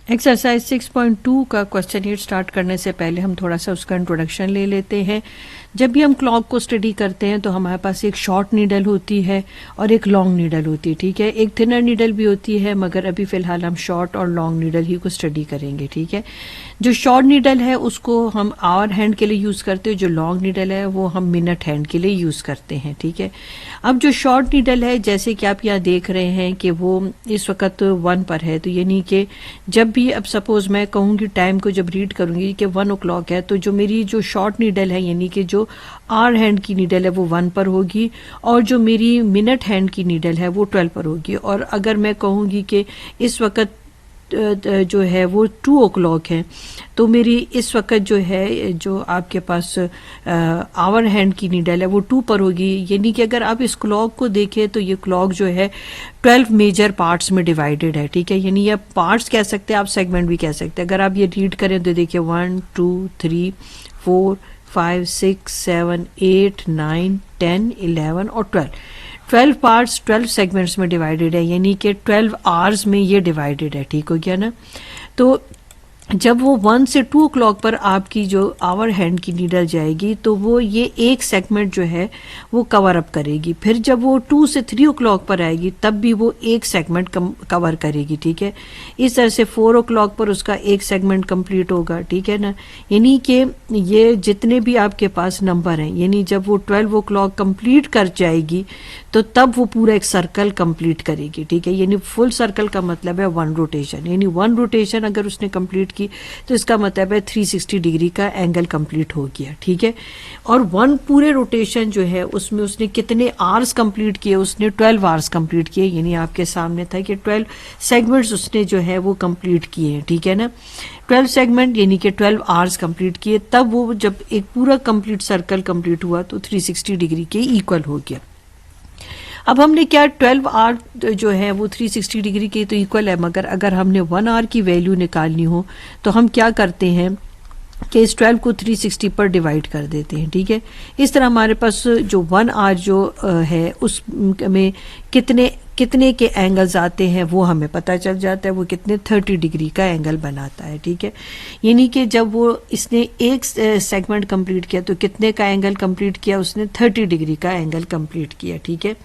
Exercise 6.2 का question start करने से पहले हम थोड़ा सा उसका इंट्रोडक्शन ले लेते हैं। जब भी हम क्लॉक को स्टडी करते हैं तो हमारे पास एक शॉर्ट नीडल होती है और एक लॉन्ग नीडल होती है, ठीक है। एक थिनर नीडल भी होती है, मगर अभी फ़िलहाल हम शॉर्ट और लॉन्ग नीडल ही को स्टडी करेंगे, ठीक है। जो शॉर्ट नीडल है उसको हम आवर हैंड के लिए यूज़ करते हैं, जो लॉन्ग नीडल है वो हम मिनट हैंड के लिए यूज़ करते हैं, ठीक है। अब जो शॉर्ट नीडल है, जैसे कि आप यहाँ देख रहे हैं कि वो इस वक्त 1 पर है, तो यानी कि जब भी अब सपोज मैं कहूँगी टाइम को जब रीड करूँगी कि 1 o'clock है, तो जो मेरी जो शॉर्ट नीडल है यानी कि जो आवर हैंड की नीडल है वो 1 पर होगी और जो मेरी मिनट हैंड की नीडल है वो 12 पर होगी। और अगर मैं कहूँगी कि इस वक्त जो है वो 2 o'clock है, तो मेरी इस वक्त जो है जो आपके पास आवर हैंड की नीडल है वो 2 पर होगी। यानी कि अगर आप इस क्लॉक को देखें तो ये क्लॉक जो है 12 मेजर पार्ट्स में डिवाइडेड है, ठीक है। यानी ये पार्ट्स कह सकते हैं, आप सेगमेंट भी कह सकते हैं। अगर आप ये रीड करें तो देखिए 1 2 3 4 5 6 7 8 9 10 11 और 12 पार्ट्स 12 सेगमेंट्स में डिवाइडेड है, यानी कि 12 आवर्स में ये डिवाइडेड है, ठीक हो गया ना। तो जब वो 1 से 2 o'clock पर आपकी जो आवर हैंड की नीडल जाएगी तो वो ये एक सेगमेंट जो है वो कवर अप करेगी। फिर जब वो 2 से 3 o'clock पर आएगी तब भी वो एक सेगमेंट कवर करेगी, ठीक है। इस तरह से 4 o'clock पर उसका एक सेगमेंट कंप्लीट होगा, ठीक है ना। यानी कि ये जितने भी आपके पास नंबर हैं, यानी जब वो 12 o'clock कंप्लीट कर जाएगी तो तब वो पूरा एक सर्कल कंप्लीट करेगी, ठीक है। यानी फुल सर्कल का मतलब है 1 रोटेशन, यानी 1 रोटेशन अगर उसने कंप्लीट की तो इसका मतलब है 360 डिग्री का एंगल कंप्लीट हो गया, ठीक है। और 1 पूरे रोटेशन जो है उसमें उसने कितने आवर्स कंप्लीट किए, उसने 12 आवर्स कंप्लीट किए। यानी आपके सामने था कि 12 सेगमेंट्स उसने जो है वो कंप्लीट किए हैं, ठीक है ना। 12 सेगमेंट यानी कि 12 आवर्स कंप्लीट किए, तब वो जब एक पूरा कंप्लीट सर्कल कंप्लीट हुआ तो 360 डिग्री के इक्वल हो गया। अब हमने क्या 12 आवर जो है वो 360 डिग्री के तो इक्वल है, मगर अगर हमने 1 आवर की वैल्यू निकालनी हो तो हम क्या करते हैं कि इस 12 को 360 पर डिवाइड कर देते हैं, ठीक है। इस तरह हमारे पास जो 1 आवर जो है उसमें कितने के एंगल्स आते हैं वो हमें पता चल जाता है, वो कितने 30 डिग्री का एंगल बनाता है, ठीक है। यानी कि जब वो इसने एक सेगमेंट कंप्लीट किया तो कितने का एंगल कंप्लीट किया, उसने 30 डिग्री का एंगल कंप्लीट किया, ठीक है।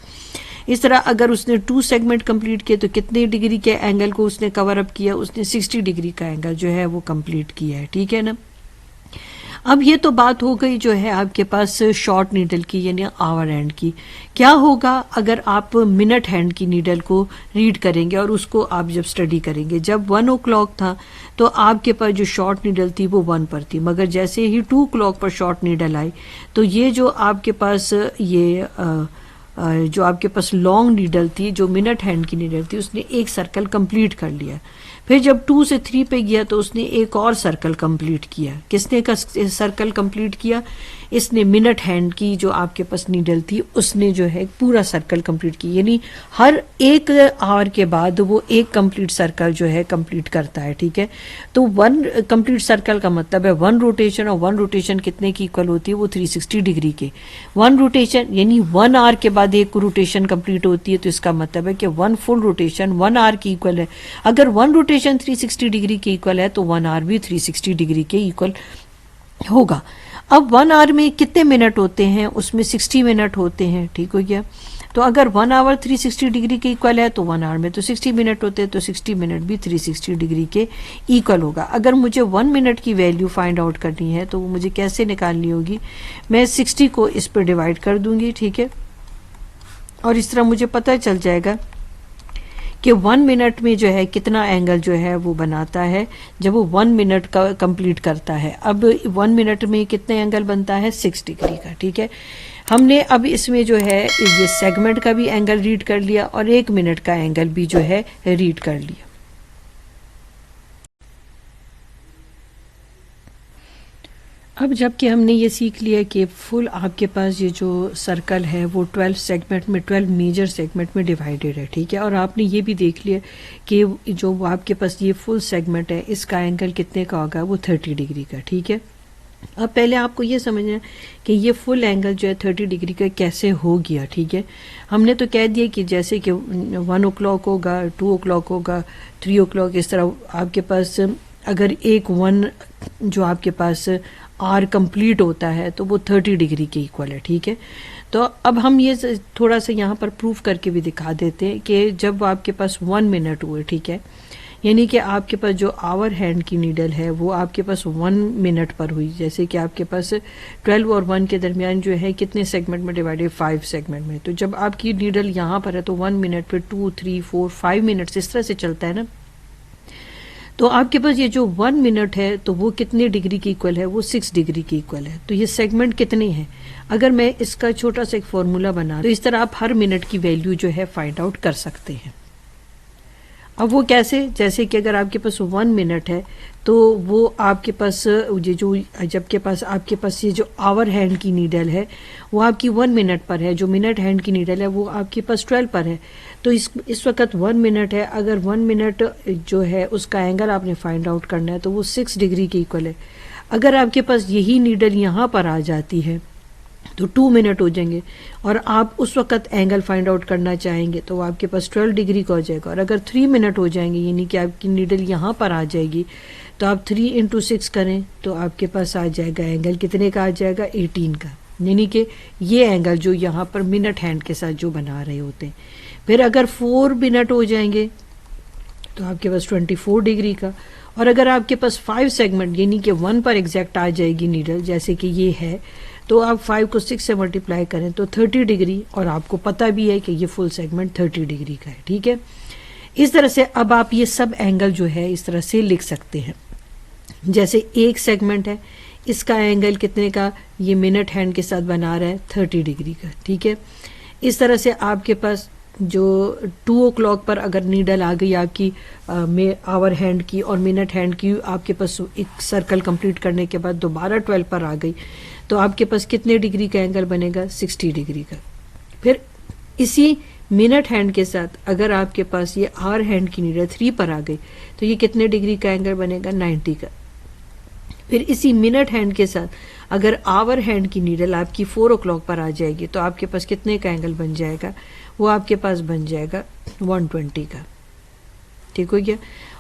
इस तरह अगर उसने 2 सेगमेंट कंप्लीट किए तो कितने डिग्री के एंगल को उसने कवर अप किया, उसने 60 डिग्री का एंगल जो है वो कंप्लीट किया है, ठीक है ना। अब ये तो बात हो गई जो है आपके पास शॉर्ट नीडल की यानी आवर हैंड की। क्या होगा अगर आप मिनट हैंड की नीडल को रीड करेंगे और उसको आप जब स्टडी करेंगे। जब 1 o'clock था तो आपके पास जो शॉर्ट नीडल थी वो 1 पर थी, मगर जैसे ही 2 o'clock पर शॉर्ट नीडल आई तो ये जो आपके पास ये जो आपके पास लॉन्ग नीडल थी, जो मिनट हैंड की नीडल थी, उसने एक सर्कल कंप्लीट कर लिया। फिर जब 2 से 3 पे गया तो उसने एक और सर्कल कंप्लीट किया। किसने का सर्कल कंप्लीट किया, इसने मिनट हैंड की जो आपके पास नीडल थी उसने जो है पूरा सर्कल कंप्लीट किया। यानी हर एक आवर के बाद वो एक कंप्लीट सर्कल जो है कंप्लीट करता है, ठीक है। तो 1 कंप्लीट सर्कल का मतलब है 1 रोटेशन, और 1 रोटेशन कितने की इक्वल होती है, वो 360 डिग्री के 1 रोटेशन। यानी 1 आवर के बाद एक रोटेशन कंप्लीट होती है, तो इसका मतलब है कि 1 फुल रोटेशन 1 आवर की इक्वल है। अगर 1 रोटेशन 360 डिग्री के इक्वल है तो 1 आवर भी 360 डिग्री के इक्वल होगा। अब 1 आवर में कितने मिनट होते हैं, उसमें 60 मिनट होते हैं, ठीक हो गया। तो अगर 1 आवर 360 डिग्री के इक्वल है तो 1 आवर में तो 60 मिनट होते हैं, तो 60 मिनट भी 360 डिग्री के इक्वल होगा। अगर मुझे 1 मिनट की वैल्यू फाइंड आउट करनी है तो वो मुझे कैसे निकालनी होगी, मैं 60 को इस पर डिवाइड कर दूंगी, ठीक है। और इस तरह मुझे पता चल जाएगा कि 1 मिनट में जो है कितना एंगल जो है वो बनाता है जब वो 1 मिनट का कंप्लीट करता है। अब 1 मिनट में कितने एंगल बनता है, 6 डिग्री का, ठीक है। हमने अब इसमें जो है ये सेगमेंट का भी एंगल रीड कर लिया और 1 मिनट का एंगल भी जो है रीड कर लिया। अब जबकि हमने ये सीख लिया कि फुल आपके पास ये जो सर्कल है वो 12 सेगमेंट में 12 मेजर सेगमेंट में डिवाइडेड है, ठीक है। और आपने ये भी देख लिया कि जो आपके पास ये फुल सेगमेंट है इसका एंगल कितने का होगा, वो 30 डिग्री का, ठीक है। अब पहले आपको ये समझना है कि ये फुल एंगल जो है 30 डिग्री का कैसे हो गया, ठीक है। हमने तो कह दिया कि जैसे कि 1 o'clock होगा, 2 o'clock होगा, 3 o'clock, इस तरह आपके पास अगर एक 1 जो आपके पास आर कंप्लीट होता है तो वो 30 डिग्री के इक्वल है, ठीक है। तो अब हम ये थोड़ा सा यहाँ पर प्रूफ करके भी दिखा देते हैं कि जब आपके पास 1 मिनट हुए, ठीक है, यानी कि आपके पास जो आवर हैंड की नीडल है वो आपके पास 1 मिनट पर हुई, जैसे कि आपके पास 12 और 1 के दरमियान जो है कितने सेगमेंट में डिवाइडेड, 5 सेगमेंट में। तो जब आपकी नीडल यहाँ पर है तो 1 मिनट, फिर 2, 3, 4, 5 मिनट्स इस तरह से चलता है ना। तो आपके पास ये जो 1 मिनट है तो वो कितने डिग्री की इक्वल है, वो 6 डिग्री की इक्वल है। तो ये सेगमेंट कितने हैं, अगर मैं इसका छोटा सा एक फॉर्मूला बना तो इस तरह आप हर मिनट की वैल्यू जो है फाइंड आउट कर सकते हैं। अब वो कैसे, जैसे कि अगर आपके पास 1 मिनट है तो वो आपके पास ये जो जबकि पास आपके पास ये जो आवर हैंड की नीडल है वो आपकी 1 मिनट पर है, जो मिनट हैंड की नीडल है वो आपके पास 12 पर है। तो इस वक्त 1 मिनट है, अगर 1 मिनट जो है उसका एंगल आपने फाइंड आउट करना है तो वो 6 डिग्री के इक्वल है। अगर आपके पास यही नीडल यहाँ पर आ जाती है तो 2 मिनट हो जाएंगे और आप उस वक्त एंगल फाइंड आउट करना चाहेंगे तो वो आपके पास 12 डिग्री का हो जाएगा। और अगर 3 मिनट हो जाएंगे यानी कि आपकी नीडल यहाँ पर आ जाएगी तो आप 3 इंटू 6 करें तो आपके पास आ जाएगा एंगल कितने का, आ जाएगा 18 का, यानी कि ये एंगल जो यहाँ पर मिनट हैंड के साथ जो बना रहे होते हैं। फिर अगर 4 मिनट हो जाएंगे तो आपके पास 24 डिग्री का। और अगर आपके पास 5 सेगमेंट यानी कि 1 पर एग्जैक्ट आ जाएगी नीडल, जैसे कि ये है, तो आप 5 को 6 से मल्टीप्लाई करें तो 30 डिग्री, और आपको पता भी है कि ये फुल सेगमेंट 30 डिग्री का है, ठीक है। इस तरह से अब आप ये सब एंगल जो है इस तरह से लिख सकते हैं। जैसे एक सेगमेंट है, इसका एंगल कितने का, ये मिनट हैंड के साथ बना रहा है 30 डिग्री का, ठीक है। इस तरह से आपके पास जो 2 o'clock पर अगर नीडल आ गई आपकी आवर हैंड की और मिनट हैंड की, आपके पास एक सर्कल कंप्लीट करने के बाद दोबारा 12 पर आ गई तो आपके पास कितने डिग्री का एंगल बनेगा, 60 डिग्री का। फिर इसी मिनट हैंड के साथ अगर आपके पास ये आवर हैंड की नीडल 3 पर आ गई तो ये कितने डिग्री का एंगल बनेगा, 90 का। फिर इसी मिनट हैंड के साथ अगर आवर हैंड की नीडल आपकी 4 o'clock पर आ जाएगी तो आपके पास कितने का एंगल बन जाएगा, वो आपके पास बन जाएगा 120 का, ठीक हो गया।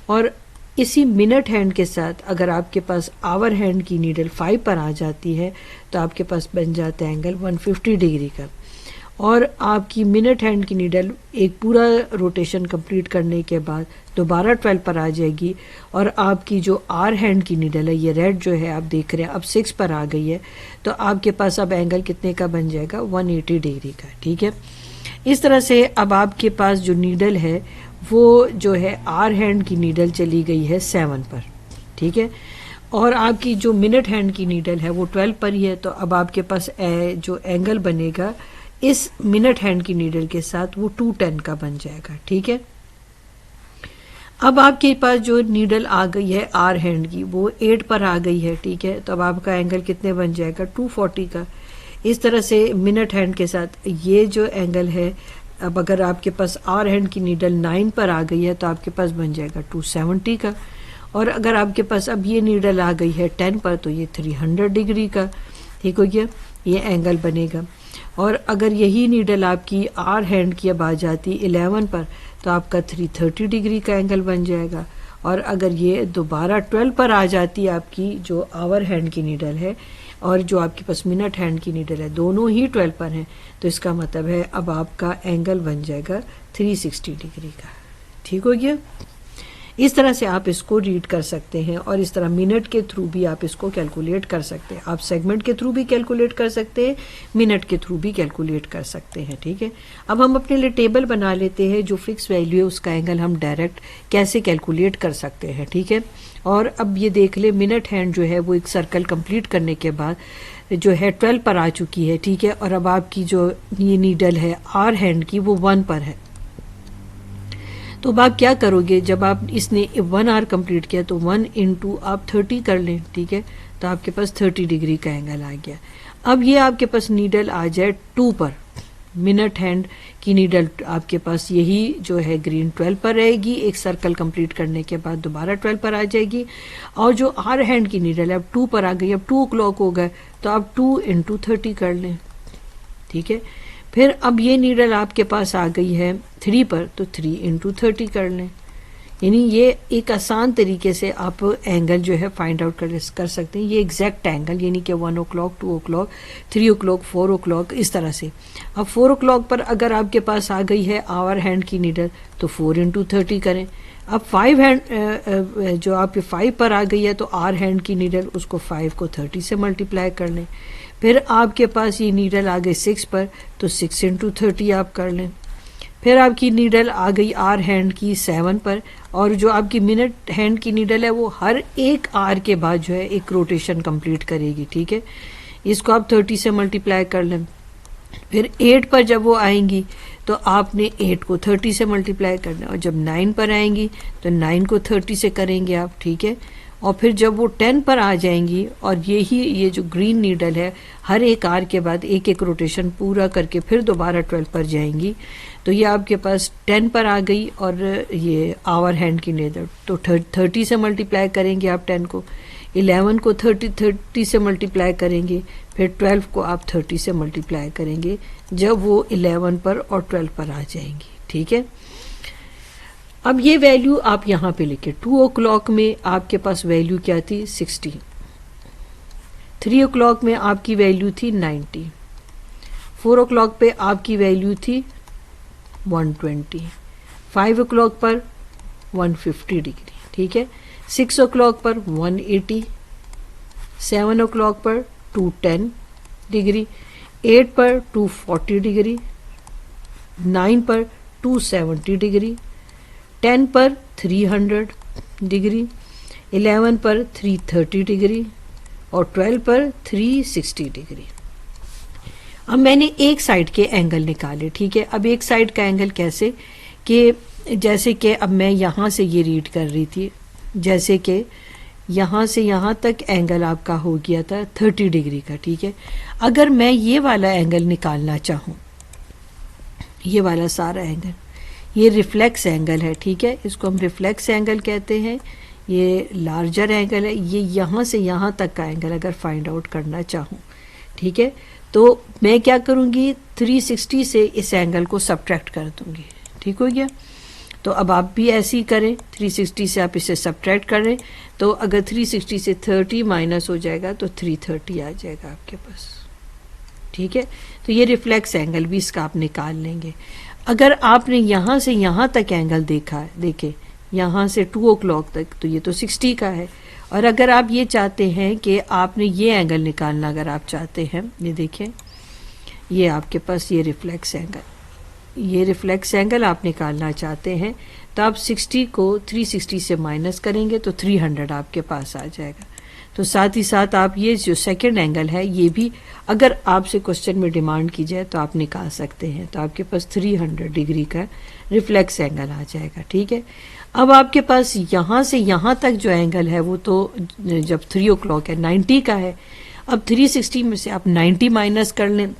और इसी मिनट हैंड के साथ अगर आपके पास आवर हैंड की नीडल 5 पर आ जाती है तो आपके पास बन जाता है एंगल 150 डिग्री का। और आपकी मिनट हैंड की नीडल एक पूरा रोटेशन कंप्लीट करने के बाद दोबारा 12 पर आ जाएगी और आपकी जो आर हैंड की नीडल है, ये रेड जो है आप देख रहे हैं, अब 6 पर आ गई है तो आपके पास अब एंगल कितने का बन जाएगा, 180 डिग्री का, ठीक है। इस तरह से अब आपके पास जो नीडल है वो जो है आर हैंड की नीडल चली गई है 7 पर, ठीक है। और आपकी जो मिनट हैंड की नीडल है वो 12 पर ही है, तो अब आपके पास जो एंगल बनेगा इस मिनट हैंड की नीडल के साथ वो 210 का बन जाएगा, ठीक है। अब आपके पास जो नीडल आ गई है आर हैंड की वो 8 पर आ गई है, ठीक है। तो अब आपका एंगल कितने बन जाएगा, 240 का। इस तरह से मिनट हैंड के साथ ये जो एंगल है, अब अगर आपके पास आर हैंड की नीडल 9 पर आ गई है तो आपके पास बन जाएगा 270 का। और अगर आपके पास अब ये नीडल आ गई है 10 पर तो ये 300 डिग्री का, ठीक हो गया, ये एंगल बनेगा। और अगर यही नीडल आपकी आर हैंड की अब आ जाती 11 पर तो आपका 330 डिग्री का एंगल बन जाएगा। और अगर ये दोबारा 12 पर आ जाती आपकी जो आवर हैंड की नीडल है और जो आपके पास मिनट हैंड की नीडल है, दोनों ही 12 पर हैं, तो इसका मतलब है अब आपका एंगल बन जाएगा 360 डिग्री का, ठीक हो गया। इस तरह से आप इसको रीड कर सकते हैं और इस तरह मिनट के थ्रू भी आप इसको कैलकुलेट कर सकते हैं। आप सेगमेंट के थ्रू भी कैलकुलेट कर सकते हैं, मिनट के थ्रू भी कैलकुलेट कर सकते हैं, ठीक है। अब हम अपने लिए टेबल बना लेते हैं, जो फिक्स वैल्यू है उसका एंगल हम डायरेक्ट कैसे कैलकुलेट कर सकते हैं, ठीक है। और अब ये देख ले, मिनट हैंड जो है वो एक सर्कल कंप्लीट करने के बाद जो है 12 पर आ चुकी है, ठीक है। और अब आपकी जो ये नीडल है आर हैंड की वो 1 पर है, तो अब आप क्या करोगे, जब आप इसने 1 आवर कंप्लीट किया तो 1 इंटू आप 30 कर लें, ठीक है। तो आपके पास 30 डिग्री का एंगल आ गया। अब ये आपके पास नीडल आ जाए 2 पर, मिनट हैंड की नीडल आपके पास यही जो है ग्रीन 12 पर रहेगी, एक सर्कल कंप्लीट करने के बाद दोबारा 12 पर आ जाएगी। और जो आर हैंड की नीडल है अब 2 पर आ गई, अब 2 o'clock हो गए तो आप 2 into 30 कर लें, ठीक है। फिर अब ये नीडल आपके पास आ गई है 3 पर, तो 3 into 30 कर लें। यानी ये एक आसान तरीके से आप एंगल जो है फाइंड आउट कर सकते हैं, ये एग्जैक्ट एंगल, यानी कि 1 o'clock, 2 o'clock, 3 o'clock, 4 o'clock, इस तरह से। अब 4 o'clock पर अगर आपके पास आ गई है आवर हैंड की नीडल तो 4 into 30 करें। अब 5 हैंड जो आपके 5 पर आ गई है तो आर हैंड की नीडल, उसको 5 को 30 से मल्टीप्लाई कर लें। फिर आपके पास ये नीडल आ गई 6 पर, तो 6 into 30 आप कर लें। फिर आपकी नीडल आ गई आर हैंड की 7 पर, और जो आपकी मिनट हैंड की नीडल है वो हर एक आर के बाद जो है एक रोटेशन कंप्लीट करेगी, ठीक है। इसको आप 30 से मल्टीप्लाई कर लें। फिर 8 पर जब वो आएंगी तो आपने 8 को 30 से मल्टीप्लाई करना, और जब 9 पर आएंगी तो 9 को 30 से करेंगे आप, ठीक है। और फिर जब वो 10 पर आ जाएंगी, और ये जो ग्रीन नीडल है हर एक आर के बाद एक एक रोटेशन पूरा करके फिर दोबारा 12 पर जाएंगी, तो ये आपके पास 10 पर आ गई। और ये आवर हैंड की नीडल तो 30 से मल्टीप्लाई करेंगे आप 10 को, 11 को 30 से मल्टीप्लाई करेंगे, फिर 12 को आप 30 से मल्टीप्लाई करेंगे जब वो 11 पर और 12 पर आ जाएंगी, ठीक है। अब ये वैल्यू आप यहाँ पे लिखे, 2 o'clock में आपके पास वैल्यू क्या थी 60, 3 o'clock में आपकी वैल्यू थी 90, 4 o'clock पे आपकी वैल्यू थी 120, 5 o'clock पर 150 डिग्री, ठीक है। 6 o'clock पर 180, 7 o'clock पर 210 डिग्री, 8 पर 240 डिग्री, 9 पर 270 डिग्री, 10 पर 300 डिग्री, 11 पर 330 डिग्री और 12 पर 360 डिग्री। अब मैंने एक साइड के एंगल निकाले, ठीक है। अब एक साइड का एंगल कैसे, कि जैसे कि अब मैं यहाँ से ये रीड कर रही थी, जैसे कि यहाँ से यहाँ तक एंगल आपका हो गया था 30 डिग्री का, ठीक है। अगर मैं ये वाला एंगल निकालना चाहूँ, ये वाला सारा एंगल, ये रिफ्लेक्स एंगल है, ठीक है, इसको हम रिफ्लेक्स एंगल कहते हैं। ये लार्जर एंगल है, ये यहाँ से यहाँ तक का एंगल अगर फाइंड आउट करना चाहूँ, ठीक है, तो मैं क्या करूँगी 360 से इस एंगल को सब्ट्रैक्ट कर दूँगी, ठीक हो गया। तो अब आप भी ऐसे ही करें, 360 से आप इसे सब्ट्रैक्ट करें, तो अगर 360 से 30 माइनस हो जाएगा तो 330 आ जाएगा आपके पास, ठीक है। तो ये रिफ्लेक्स एंगल भी इसका आप निकाल लेंगे। अगर आपने यहाँ से यहाँ तक एंगल देखा है, देखे यहाँ से 2 o'clock तक, तो ये तो 60 का है। और अगर आप ये चाहते हैं कि आपने ये एंगल निकालना, अगर आप चाहते हैं, ये देखें, ये आपके पास ये रिफ्लेक्स एंगल, ये रिफ्लेक्स एंगल आप निकालना चाहते हैं, तो आप 60 को 360 से माइनस करेंगे तो 300 आपके पास आ जाएगा। तो साथ ही साथ आप ये जो सेकंड एंगल है, ये भी अगर आपसे क्वेश्चन में डिमांड की जाए तो आप निकाल सकते हैं, तो आपके पास 300 डिग्री का रिफ्लेक्स एंगल आ जाएगा, ठीक है। अब आपके पास यहाँ से यहाँ तक जो एंगल है वो तो जब 3 o'clock है 90 का है। अब 360 में से आप 90 माइनस कर लें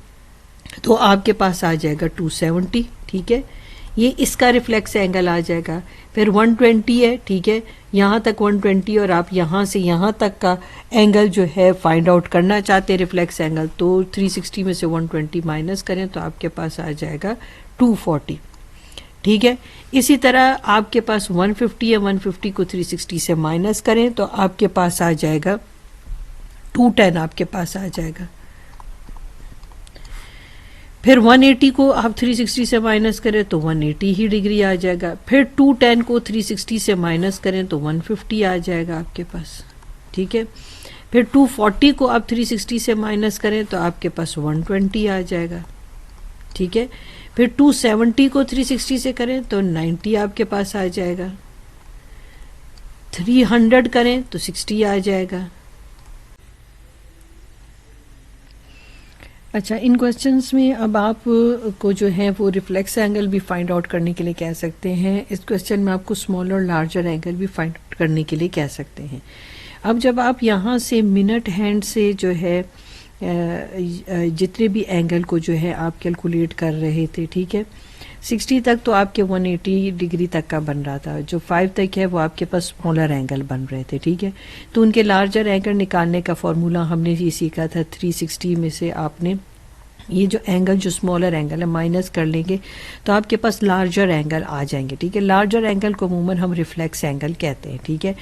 तो आपके पास आ जाएगा 270, ठीक है, ये इसका रिफ्लेक्स एंगल आ जाएगा। फिर 120 है, ठीक है, यहाँ तक 120, और आप यहाँ से यहाँ तक का एंगल जो है फाइंड आउट करना चाहते हैं रिफ्लेक्स एंगल, तो 360 में से 120 माइनस करें तो आपके पास आ जाएगा 240, ठीक है। इसी तरह आपके पास 150 है, 150 को 360 से माइनस करें तो आपके पास आ जाएगा 210, आपके पास आ जाएगा। फिर 180 को आप 360 से माइनस करें तो 180 ही डिग्री आ जाएगा। फिर 210 को 360 से माइनस करें तो 150 आ जाएगा आपके पास, ठीक है। फिर 240 को आप 360 से माइनस करें तो आपके पास 120 आ जाएगा, ठीक है। फिर 270 को 360 से करें तो 90 आपके पास आ जाएगा। 300 करें तो 60 आ जाएगा। अच्छा, इन क्वेश्चंस में अब आप को जो है वो रिफ्लेक्स एंगल भी फाइंड आउट करने के लिए कह सकते हैं। इस क्वेश्चन में आपको स्मॉल और लार्जर एंगल भी फाइंड आउट करने के लिए कह सकते हैं। अब जब आप यहाँ से मिनट हैंड से जो है जितने भी एंगल को जो है आप कैलकुलेट कर रहे थे, ठीक है। 60 तक तो आपके 180 डिग्री तक का बन रहा था, जो 5 तक है वो आपके पास स्मॉलर एंगल बन रहे थे, ठीक है। तो उनके लार्जर एंगल निकालने का फॉर्मूला हमने ये सीखा था। 360 में से आपने ये जो एंगल, जो स्मॉलर एंगल है, माइनस कर लेंगे तो आपके पास लार्जर एंगल आ जाएंगे, ठीक है। लार्जर एंगल को अमूमन हम रिफ्लेक्स एंगल कहते हैं, ठीक है।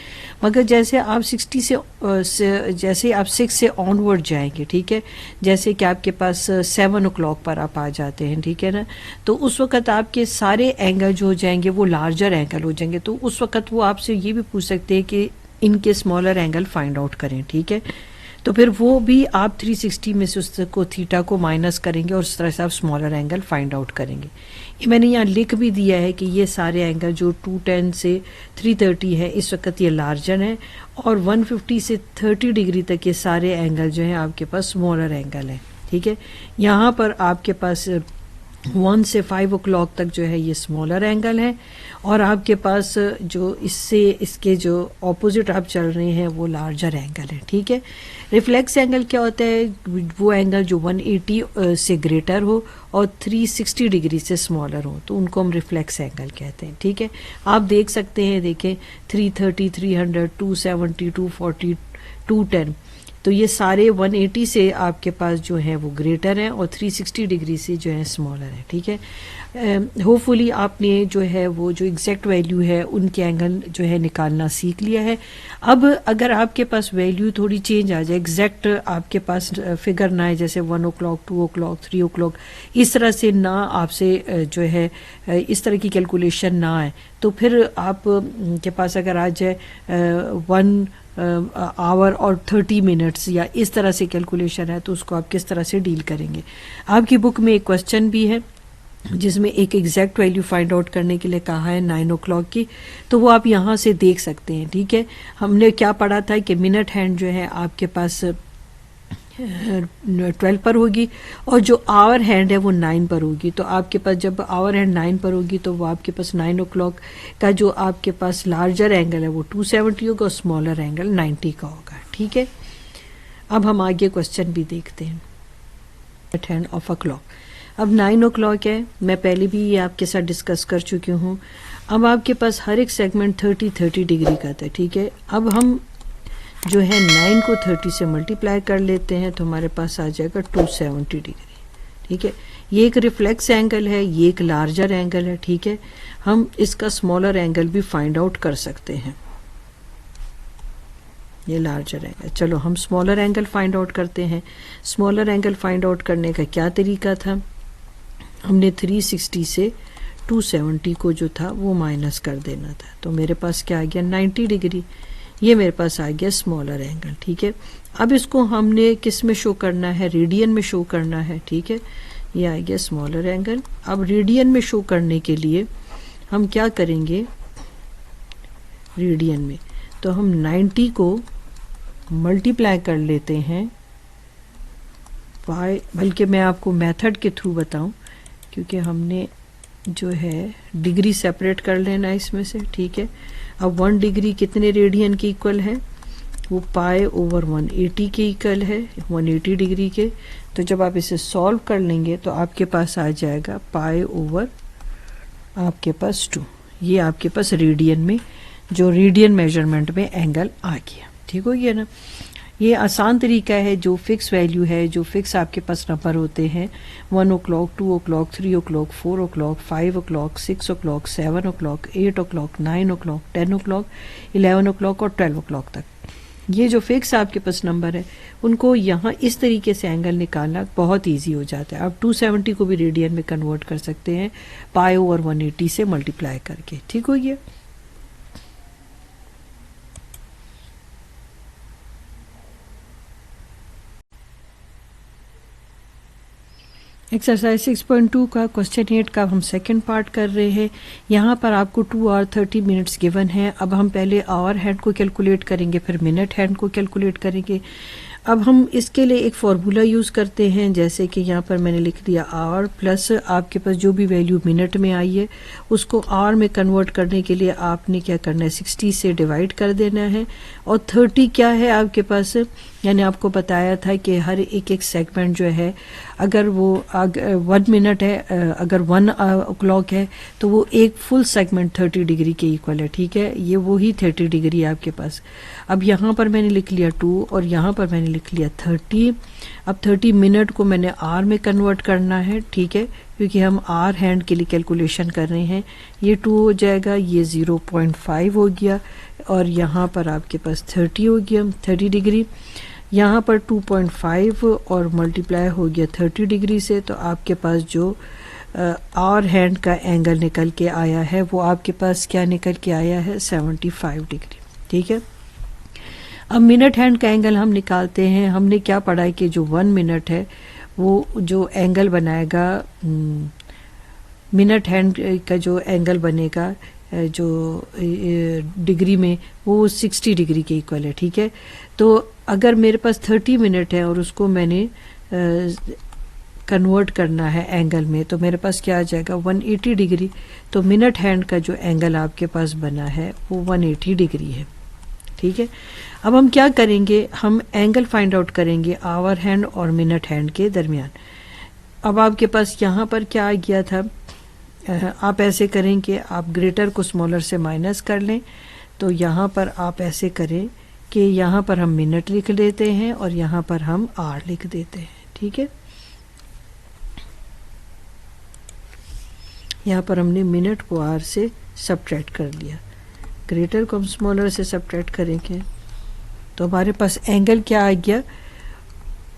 मगर जैसे आप 60 से जैसे आप 6 से ऑनवर्ड जाएंगे, ठीक है, जैसे कि आपके पास 7 o'clock पर आप आ जाते हैं, ठीक है ना, तो उस वक्त आपके सारे एंगल जो हो जाएंगे वो लार्जर एंगल हो जाएंगे। तो उस वक्त वो आपसे ये भी पूछ सकते हैं कि इनके स्मॉलर एंगल फाइंड आउट करें, ठीक है। तो फिर वो भी आप 360 में से उसको थीटा को माइनस करेंगे और उस तरह से आप स्मॉलर एंगल फाइंड आउट करेंगे। ये मैंने यहाँ लिख भी दिया है कि ये सारे एंगल जो 210 से 330 है इस वक्त ये लार्जर हैं, और 150 से 30 डिग्री तक ये सारे एंगल जो हैं आपके पास स्मॉलर एंगल हैं, ठीक है। यहाँ पर आपके पास 1 से 5 o'clock तक जो है ये स्मॉलर एंगल है, और आपके पास जो इसके जो ऑपोजिट आप चल रहे हैं वो लार्जर एंगल है, ठीक है। रिफ्लेक्स एंगल क्या होता है? वो एंगल जो 180 से ग्रेटर हो और 360 डिग्री से स्मॉलर हो, तो उनको हम रिफ्लेक्स एंगल कहते हैं, ठीक है। आप देख सकते हैं, देखें 330, 300, 270, 240, 210, तो ये सारे 180 से आपके पास जो है वो ग्रेटर हैं और 360 डिग्री से जो है स्मॉलर है, ठीक है। होपफुली आपने जो है वो जो एग्जैक्ट वैल्यू है उनके एंगल जो है निकालना सीख लिया है। अब अगर आपके पास वैल्यू थोड़ी चेंज आ जाए, एग्जैक्ट आपके पास फिगर ना आए, जैसे 1 o'clock, 2 o'clock, 3 o'clock, इस तरह से ना आपसे जो है इस तरह की कैलकुलेशन ना आए, तो फिर आप के पास अगर आ जाए 1 आवर और 30 मिनट्स या इस तरह से कैलकुलेशन है, तो उसको आप किस तरह से डील करेंगे। आपकी बुक में एक क्वेश्चन भी है जिसमें एक एग्जैक्ट वैल्यू फाइंड आउट करने के लिए कहा है 9 o'clock की, तो वो आप यहाँ से देख सकते हैं, ठीक है। हमने क्या पढ़ा था कि मिनट हैंड जो है आपके पास 12 पर होगी और जो आवर हैंड है वो 9 पर होगी। तो आपके पास जब आवर हैंड 9 पर होगी तो वो आपके पास 9 o'clock का जो आपके पास लार्जर एंगल है वो 270 होगा और स्मॉलर एंगल 90 का होगा, ठीक है। अब हम आगे क्वेश्चन भी देखते हैं। Minute hand of a clock, अब 9 o'clock है, मैं पहले भी ये आपके साथ डिस्कस कर चुकी हूँ। अब आपके पास हर एक सेगमेंट 30 डिग्री का था, ठीक है। अब हम जो है 9 को 30 से मल्टीप्लाई कर लेते हैं तो हमारे पास आ जाएगा 270 डिग्री, ठीक है। ये एक रिफ्लेक्स एंगल है, ये एक लार्जर एंगल है, ठीक है। हम इसका स्मॉलर एंगल भी फाइंड आउट कर सकते हैं, ये लार्जर एंगल। चलो हम स्मॉलर एंगल फाइंड आउट करते हैं। स्मॉलर एंगल फाइंड आउट करने का क्या तरीका था? हमने 360 से 270 को जो था वो माइनस कर देना था, तो मेरे पास क्या आ गया 90 डिग्री। ये मेरे पास आ गया स्मॉलर एंगल, ठीक है। अब इसको हमने किस में शो करना है? रेडियन में शो करना है, ठीक है। ये आ गया स्मॉलर एंगल। अब रेडियन में शो करने के लिए हम क्या करेंगे? रेडियन में तो हम 90 को मल्टीप्लाई कर लेते हैं पाई, बल्कि मैं आपको मेथड के थ्रू बताऊं क्योंकि हमने जो है डिग्री सेपरेट कर लेना है इसमें से, ठीक है। अब 1 डिग्री कितने रेडियन के इक्वल है? वो पाई ओवर 180 के इक्वल है, 180 डिग्री के। तो जब आप इसे सॉल्व कर लेंगे तो आपके पास आ जाएगा पाई ओवर आपके पास 2। ये आपके पास रेडियन में जो रेडियन मेजरमेंट में एंगल आ गया, ठीक हो गया ना। ये आसान तरीका है, जो फिक्स वैल्यू है, जो फिक्स आपके पास नंबर होते हैं 1 o'clock, 2 o'clock, 3 o'clock, 4 o'clock, 5 o'clock, 6 o'clock, 7 o'clock, 8 o'clock, 9 o'clock, 10 o'clock, 11 o'clock और 12 o'clock तक, ये जो फिक्स आपके पास नंबर है उनको यहाँ इस तरीके से एंगल निकालना बहुत इजी हो जाता है। आप 270 को भी रेडियन में कन्वर्ट कर सकते हैं पाई ओवर 180 से मल्टीप्लाई करके, ठीक हो गया। एक्सरसाइज 6.2 का क्वेश्चन 8 का हम सेकंड पार्ट कर रहे हैं। यहाँ पर आपको 2 और 30 मिनट्स गिवन है। अब हम पहले आवर हैंड को कैलकुलेट करेंगे, फिर मिनट हैंड को कैलकुलेट करेंगे। अब हम इसके लिए एक फार्मूला यूज़ करते हैं, जैसे कि यहाँ पर मैंने लिख दिया आवर प्लस आपके पास जो भी वैल्यू मिनट में आई है उसको आवर में कन्वर्ट करने के लिए आपने क्या करना है, 60 से डिवाइड कर देना है। और 30 क्या है आपके पास, यानी आपको बताया था कि हर एक एक सेगमेंट जो है अगर वो 1 मिनट है, अगर 1 o'clock है तो वो एक फुल सेगमेंट 30 डिग्री के इक्वल है। ठीक है, ये वही 30 डिग्री है आपके पास। अब यहाँ पर मैंने लिख लिया 2 और यहाँ पर मैंने लिख लिया 30। अब 30 मिनट को मैंने आर में कन्वर्ट करना है। ठीक है, क्योंकि हम आर हैंड के लिए कैलकुलेशन कर रहे हैं। ये 2 हो जाएगा, ये 0.5 हो गया और यहाँ पर आपके पास 30 हो गया, 30 डिग्री। यहाँ पर 2.5 और मल्टीप्लाई हो गया 30 डिग्री से, तो आपके पास जो आर हैंड का एंगल निकल के आया है वो आपके पास क्या निकल के आया है, 75 डिग्री। ठीक है, अब मिनट हैंड का एंगल हम निकालते हैं। हमने क्या पढ़ा है कि जो 1 मिनट है वो जो एंगल बनाएगा, मिनट हैंड का जो एंगल बनेगा जो डिग्री में, वो 60 डिग्री के इक्वल है। ठीक है, तो अगर मेरे पास 30 मिनट है और उसको मैंने कन्वर्ट करना है एंगल में, तो मेरे पास क्या आ जाएगा, 180 डिग्री। तो मिनट हैंड का जो एंगल आपके पास बना है वो 180 डिग्री है। ठीक है, अब हम क्या करेंगे, हम एंगल फाइंड आउट करेंगे आवर हैंड और मिनट हैंड के दरमियान। अब आपके पास यहाँ पर क्या आ गया था, आप ऐसे करें कि आप ग्रेटर को स्मॉलर से माइनस कर लें। तो यहाँ पर आप ऐसे करें कि यहाँ पर हम मिनट लिख लेते हैं और यहाँ पर हम आर लिख देते हैं। ठीक है, यहाँ पर हमने मिनट को आर से सब्ट्रैक्ट कर लिया, ग्रेटर को हम स्मॉलर से सब्ट्रैक्ट करेंगे तो हमारे पास एंगल क्या आ गया,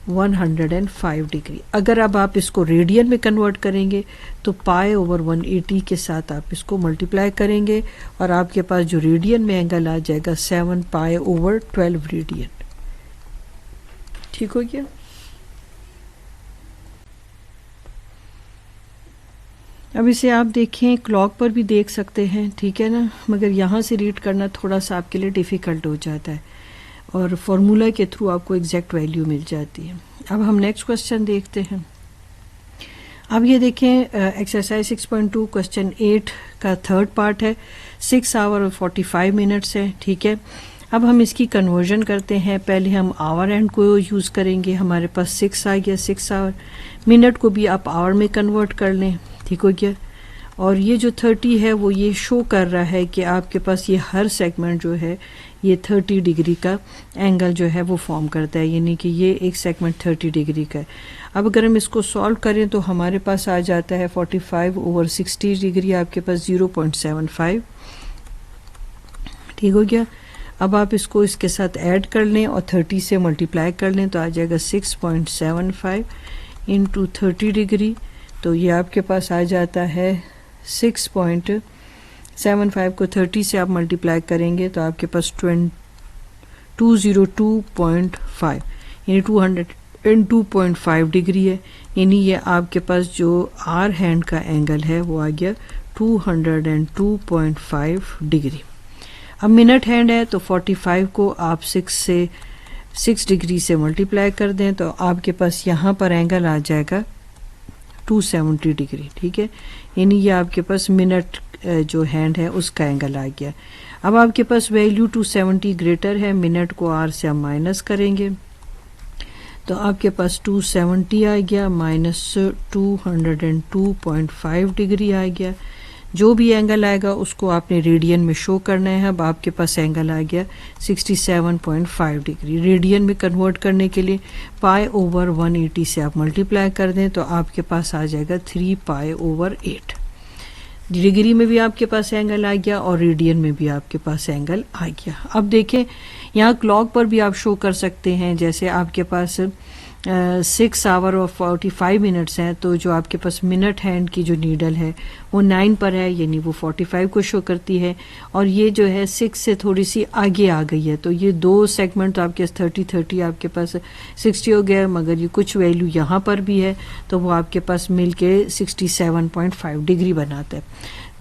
105 डिग्री। अगर अब आप इसको रेडियन में कन्वर्ट करेंगे तो पाई ओवर 180 के साथ आप इसको मल्टीप्लाई करेंगे और आपके पास जो रेडियन में एंगल आ जाएगा 7 पाई ओवर 12 रेडियन। ठीक हो गया। अब इसे आप देखें, क्लॉक पर भी देख सकते हैं। ठीक है ना, मगर यहाँ से रीड करना थोड़ा सा आपके लिए डिफ़िकल्ट हो जाता है और फार्मूला के थ्रू आपको एग्जैक्ट वैल्यू मिल जाती है। अब हम नेक्स्ट क्वेश्चन देखते हैं। अब ये देखें, एक्सरसाइज 6.2 क्वेश्चन 8 का थर्ड पार्ट है। 6 आवर और 45 मिनट्स है। ठीक है, अब हम इसकी कन्वर्जन करते हैं। पहले हम आवर एंड को यूज़ करेंगे, हमारे पास 6 आ गया, 6 आवर। मिनट को भी आप आवर में कन्वर्ट कर लें। ठीक हो गया, और ये जो 30 है वो ये शो कर रहा है कि आपके पास ये हर सेगमेंट जो है ये 30 डिग्री का एंगल जो है वो फॉर्म करता है, यानी कि ये एक सेगमेंट 30 डिग्री का है। अब अगर हम इसको सॉल्व करें तो हमारे पास आ जाता है 45 ओवर 60 डिग्री, आपके पास 0.75। ठीक हो गया। अब आप इसको इसके साथ ऐड कर लें और 30 से मल्टीप्लाई कर लें तो आ जाएगा 6.75 इंटू 30 डिग्री। तो ये आपके पास आ जाता है 6.75 को 30 से आप मल्टीप्लाई करेंगे तो आपके पास 202.5 यानी 202.5 डिग्री है। यानी ये आपके पास जो आर हैंड का एंगल है वो आ गया 202.5 डिग्री। अब मिनट हैंड है तो 45 को आप 6 डिग्री से मल्टीप्लाई कर दें तो आपके पास यहाँ पर एंगल आ जाएगा 270 डिग्री। ठीक है, यानी ये आपके पास मिनट जो हैंड है उसका एंगल आ गया। अब आपके पास वैल्यू 270 ग्रेटर है, मिनट को आर से हम माइनस करेंगे तो आपके पास 270 आ गया माइनस 202.5 डिग्री आ गया। जो भी एंगल आएगा उसको आपने रेडियन में शो करना है। अब आपके पास एंगल आ गया 67.5 डिग्री। रेडियन में कन्वर्ट करने के लिए पाई ओवर 180 से आप मल्टीप्लाई कर दें तो आपके पास आ जाएगा 3 पाई ओवर 8। डिग्री में भी आपके पास एंगल आ गया और रेडियन में भी आपके पास एंगल आ गया। अब देखें, यहाँ क्लॉक पर भी आप शो कर सकते हैं। जैसे आपके पास 6 आवर और 45 मिनट्स हैं तो जो आपके पास मिनट हैंड की जो नीडल है वो 9 पर है, यानी वो 45 को शो करती है। और ये जो है 6 से थोड़ी सी आगे आ गई है तो ये दो सेगमेंट तो आपके 30 आपके पास 60 हो गया, मगर ये कुछ वैल्यू यहाँ पर भी है तो वो आपके पास मिल के 67.5 डिग्री बनाता है।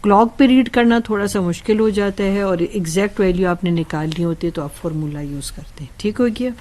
क्लॉक पे रीड करना थोड़ा सा मुश्किल हो जाता है और एग्जैक्ट वैल्यू आपने निकालनी होती है तो आप फॉर्मूला यूज़ करते हैं। ठीक हो गया।